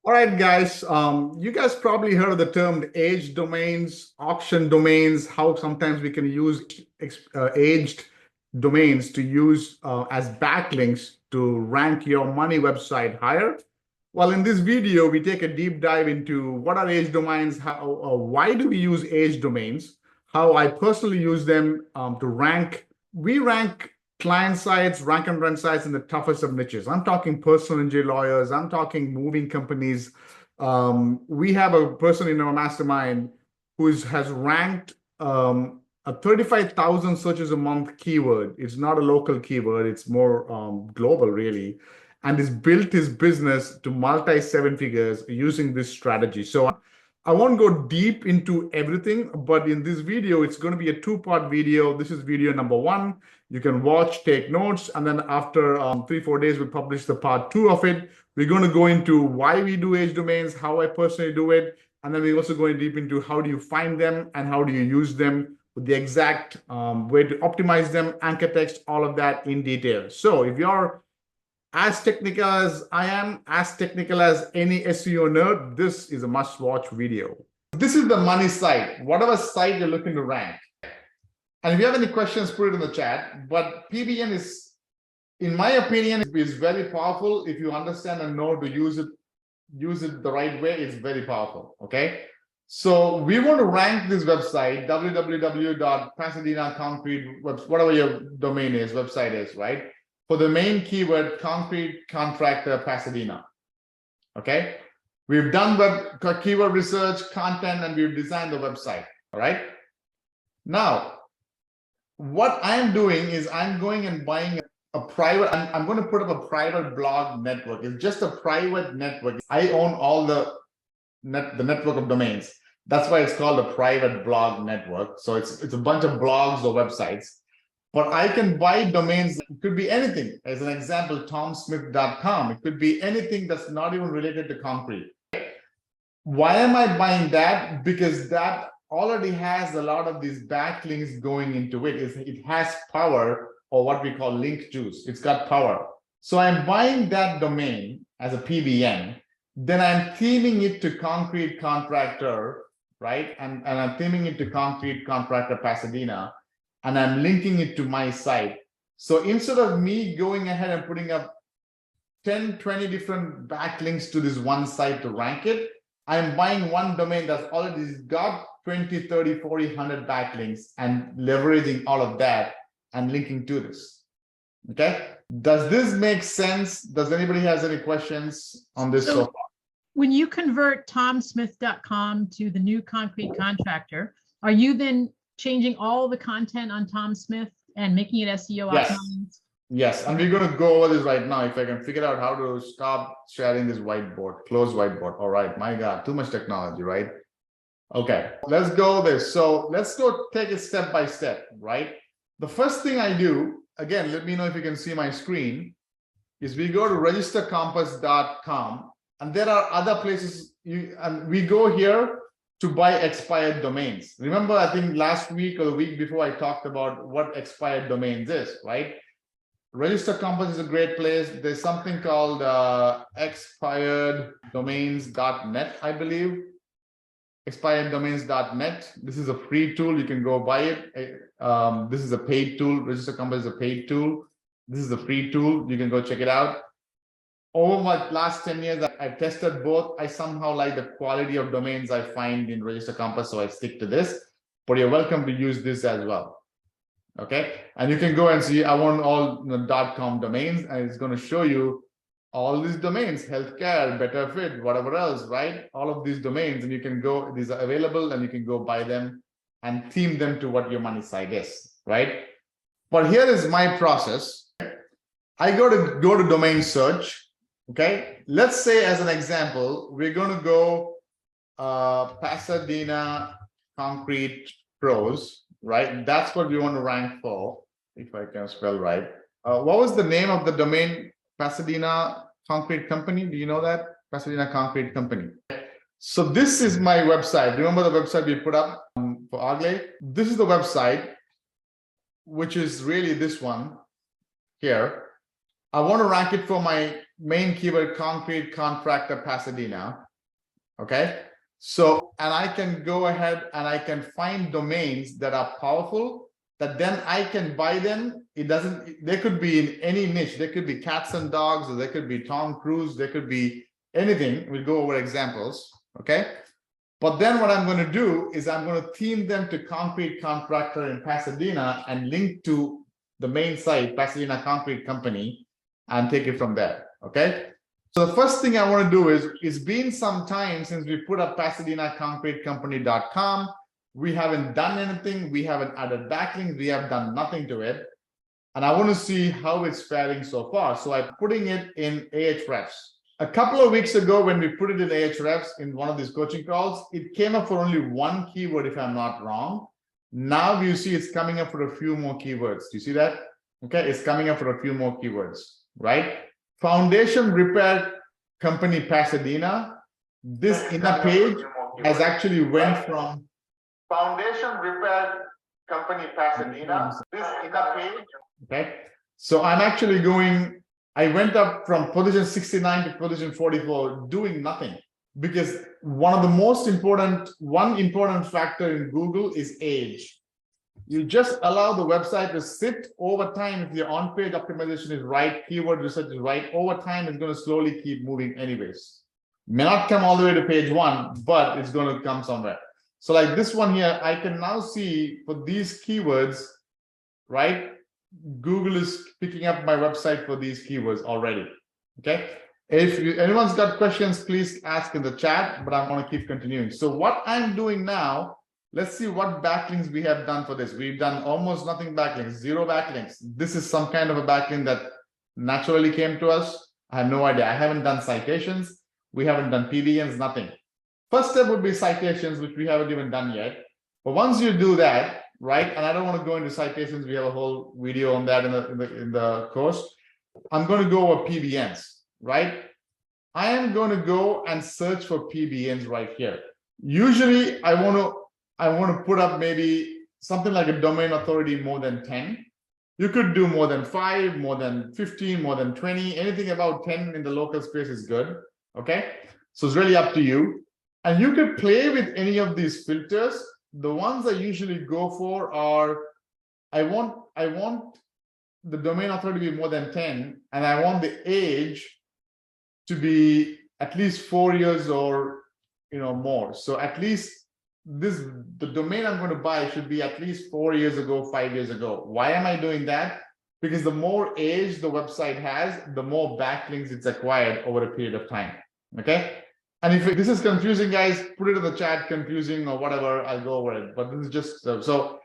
All right, guys. You guys probably heard of the term age domains, auction domains, how sometimes we can use aged domains to use as backlinks to rank your money website higher. Well, in this video, we take a deep dive into what are age domains, why do we use age domains, how I personally use them to rank. We rank client sites, rank and run sites in the toughest of niches. I'm talking personal injury lawyers. I'm talking moving companies. We have a person in our mastermind who has ranked a 35,000 searches a month keyword. It's not a local keyword. It's more global, really, and has built his business to multi seven figures using this strategy. So I won't go deep into everything, but in this video, it's going to be a two-part video. This is video number one. You can watch, take notes, and then after 3-4 days, we'll publish the part two of it. We're going to go into why we do age domains, how I personally do it, and then we're also going deep into how do you find them and how do you use them with the exact way to optimize them, anchor text, all of that in detail. So if you're as technical as I am, as technical as any SEO nerd, this is a must-watch video. This is the money site, whatever site you're looking to rank. And if you have any questions, put it in the chat. But PBN is, in my opinion, is very powerful. If you understand and know to use it the right way, it's very powerful, okay? So we want to rank this website, www.pasadena.concrete, whatever your domain is, website is, right? For the main keyword, concrete contractor Pasadena. Okay, we've done keyword research, content, and we've designed the website. All right. Now, what I'm doing is I'm going and buying a private. I'm going to put up a private blog network. It's just a private network. I own all the network of domains. That's why it's called a private blog network. So it's a bunch of blogs or websites. But I can buy domains. It could be anything. As an example, tomsmith.com. It could be anything that's not even related to concrete. Why am I buying that? Because that already has a lot of these backlinks going into it. It has power, or what we call link juice. It's got power. So I'm buying that domain as a PBN. Then I'm theming it to concrete contractor, right? And I'm theming it to concrete contractor Pasadena. And I'm linking it to my site. So instead of me going ahead and putting up 10, 20 different backlinks to this one site to rank it, I'm buying one domain that's already got 20, 30, 40, 100 backlinks and leveraging all of that and linking to this. Okay. Does this make sense? Does anybody has any questions on this so far? When you convert tomsmith.com to the new concrete contractor, are you then changing all the content on Tom Smith and making it SEO optimized? Yes, and we're going to go over this right now. If I can figure out how to stop sharing this whiteboard, close whiteboard. All right, my God, too much technology, right? Okay, let's go there. So let's go take it step by step, right? The first thing I do, again, let me know if you can see my screen, is we go to registercompass.com, and there are other places, and we go here to buy expired domains. Remember, I think last week or the week before, I talked about what expired domains is, right? Register Compass is a great place. There's something called expireddomains.net, I believe. Expireddomains.net. This is a free tool. You can go buy it. This is a paid tool. Register Compass is a paid tool. This is a free tool. You can go check it out. Over my last 10 years, I've tested both. I somehow like the quality of domains I find in Register Compass, so I stick to this. But you're welcome to use this as well. Okay, and you can go and see, I want all .com domains, and it's going to show you all these domains, healthcare, better fit, whatever else, right? All of these domains, and you can go, these are available, and you can go buy them and theme them to what your money site is, right? But here is my process. I go to domain search. Okay, let's say as an example, we're going to go Pasadena Concrete Pros, right? That's what we want to rank for, if I can spell right. What was the name of the domain? Pasadena Concrete Company. Do you know that? Pasadena Concrete Company. So this is my website. Remember the website we put up for Agley? This is the website, which is really this one here. I want to rank it for my main keyword, concrete contractor Pasadena. Okay. So, and I can go ahead and I can find domains that are powerful that then I can buy them. It doesn't, they could be in any niche. They could be cats and dogs, or they could be Tom Cruise. They could be anything. We'll go over examples. Okay. But then what I'm going to do is I'm going to theme them to concrete contractor in Pasadena and link to the main site, Pasadena Concrete Company, and take it from there. Okay. So the first thing I want to do is, it's been some time since we put up PasadenaConcreteCompany.com. We haven't done anything. We haven't added backlinks. We have done nothing to it. And I want to see how it's faring so far. So I'm putting it in Ahrefs. A couple of weeks ago, when we put it in Ahrefs in one of these coaching calls, it came up for only one keyword, if I'm not wrong. Now you see it's coming up for a few more keywords. Do you see that? Okay, it's coming up for a few more keywords, right? Foundation Repair Company Pasadena. This inner page has actually went from Foundation Repair Company Pasadena. This inner page. Okay, so I'm actually going. I went up from position 69 to position 44 doing nothing, because one important factor in Google is age. You just allow the website to sit over time. If your on-page optimization is right, keyword research is right, over time it's going to slowly keep moving anyways. May not come all the way to page 1, but it's going to come somewhere. So like this one here, I can now see for these keywords, right? Google is picking up my website for these keywords already. Okay. If anyone's got questions, please ask in the chat, but I'm going to keep continuing. So what I'm doing now, let's see what backlinks we have done for this. We've done almost nothing backlinks, 0 backlinks. This is some kind of a backlink that naturally came to us. I have no idea. I haven't done citations. We haven't done PBNs, nothing. First step would be citations, which we haven't even done yet. But once you do that, right, and I don't want to go into citations. We have a whole video on that in the course. I'm going to go over PBNs, right? I am going to go and search for PBNs right here. Usually, I want to put up maybe something like a domain authority more than 10. You could do more than 5, more than 15, more than 20. Anything about 10 in the local space is good. Okay, so it's really up to you. And you could play with any of these filters. The ones I usually go for are, I want the domain authority to be more than 10, and I want the age to be at least 4 years or more. So at least the domain I'm going to buy should be at least 4 years ago, 5 years ago. Why am I doing that? Because the more age the website has, the more backlinks it's acquired over a period of time. Okay. And if this is confusing, guys, put it in the chat, confusing or whatever, I'll go over it. But this is just, so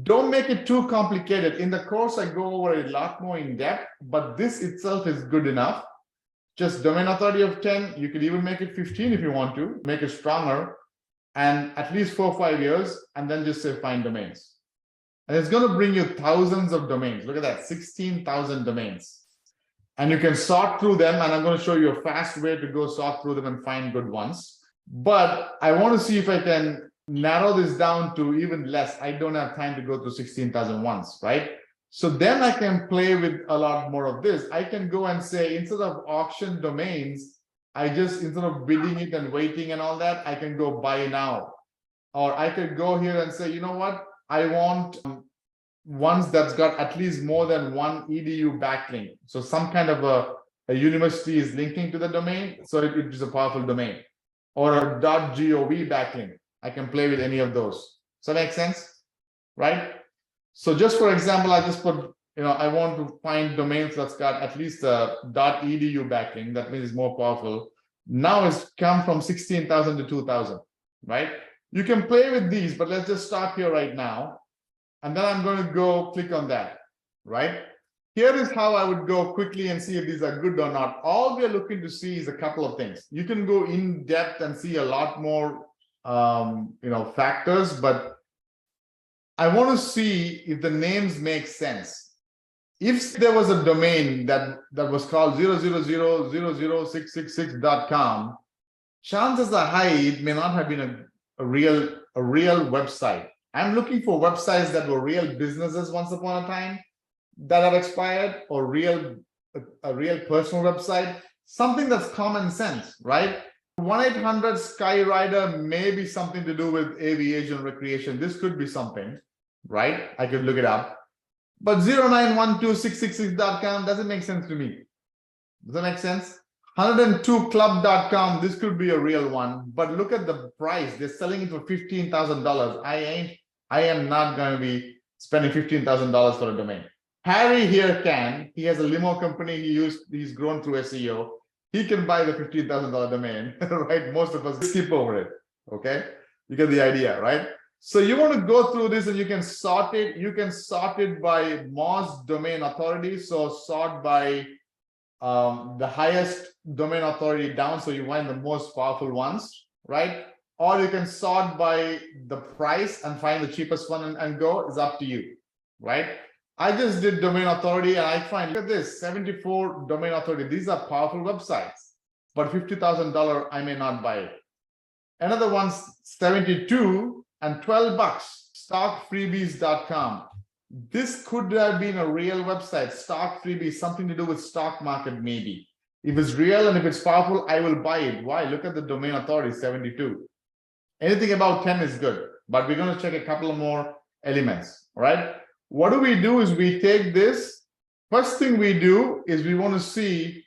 don't make it too complicated. In the course, I go over it a lot more in depth, but this itself is good enough. Just domain authority of 10, you could even make it 15 if you want to, make it stronger, and at least 4 or 5 years, and then just say find domains. And it's going to bring you thousands of domains. Look at that, 16,000 domains. And you can sort through them, and I'm going to show you a fast way to go sort through them and find good ones. But I want to see if I can narrow this down to even less. I don't have time to go through 16,000 ones, right? So then I can play with a lot more of this. I can go and say, instead of auction domains, instead of bidding it and waiting and all that, I can go buy now. Or I could go here and say, you know what? I want ones that's got at least more than one edu backlink. So some kind of a university is linking to the domain, so it is a powerful domain. Or a .gov backlink. I can play with any of those. Does that make sense? Right? So just for example, I just put, I want to find domains that's got at least a .edu backlink. That means it's more powerful. Now it's come from 16,000 to 2,000, right? You can play with these, but let's just start here right now. And then I'm going to go click on that, right? Here is how I would go quickly and see if these are good or not. All we're looking to see is a couple of things. You can go in depth and see a lot more, factors, but I want to see if the names make sense. If there was a domain that was called 000000666.com, chances are high it may not have been a real website. I'm looking for websites that were real businesses once upon a time that have expired, or real a real personal website, something that's common sense, right? 1-800-SKYRIDER may be something to do with aviation recreation. This could be something, right? I could look it up. But 09126666.com doesn't make sense to me. Does that make sense? 102club.com, this could be a real one, but look at the price. They're selling it for $15,000. I am not going to be spending $15,000 for a domain. Harry here can. He has a limo company. He's grown through SEO. He can buy the $15,000 domain, right? Most of us skip over it. Okay, you get the idea, right? So you want to go through this and you can sort it. You can sort it by most domain authority. So sort by the highest domain authority down, so you find the most powerful ones, right? Or you can sort by the price and find the cheapest one and go. It's up to you, right? I just did domain authority and I find, look at this, 74 domain authority. These are powerful websites, but $50,000 I may not buy it. Another one's 72 and $12, stockfreebies.com. This could have been a real website. Stock freebies, something to do with stock market, maybe. If it's real and if it's powerful, I will buy it. Why? Look at the domain authority, 72. Anything about 10 is good, but we're going to check a couple of more elements, right? What do we do is we take this. First thing we do is we want to see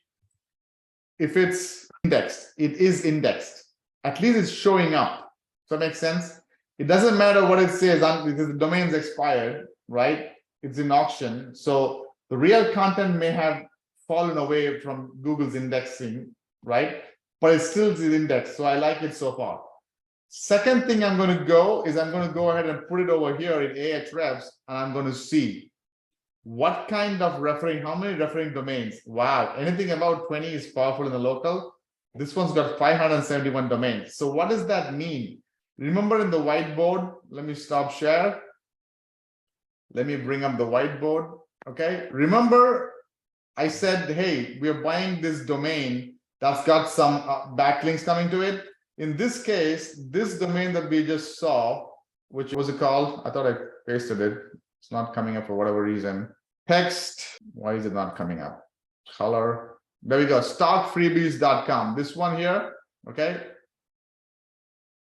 if it's indexed. It is indexed. At least it's showing up. Does that make sense? It doesn't matter what it says because the domain's expired, right? It's in auction. So the real content may have fallen away from Google's indexing, right? But it still is indexed. So I like it so far. Second thing I'm going to go is I'm going to go ahead and put it over here in Ahrefs, and I'm going to see what kind of referring, how many referring domains. Wow, anything about 20 is powerful in the local. This one's got 571 domains. So what does that mean? Remember in the whiteboard, let me stop share. Let me bring up the whiteboard. Okay, remember I said, hey, we're buying this domain that's got some backlinks coming to it. In this case, this domain that we just saw, which was it called? I thought I pasted it. It's not coming up for whatever reason. Text, why is it not coming up? Color, there we go, stockfreebies.com. This one here, okay?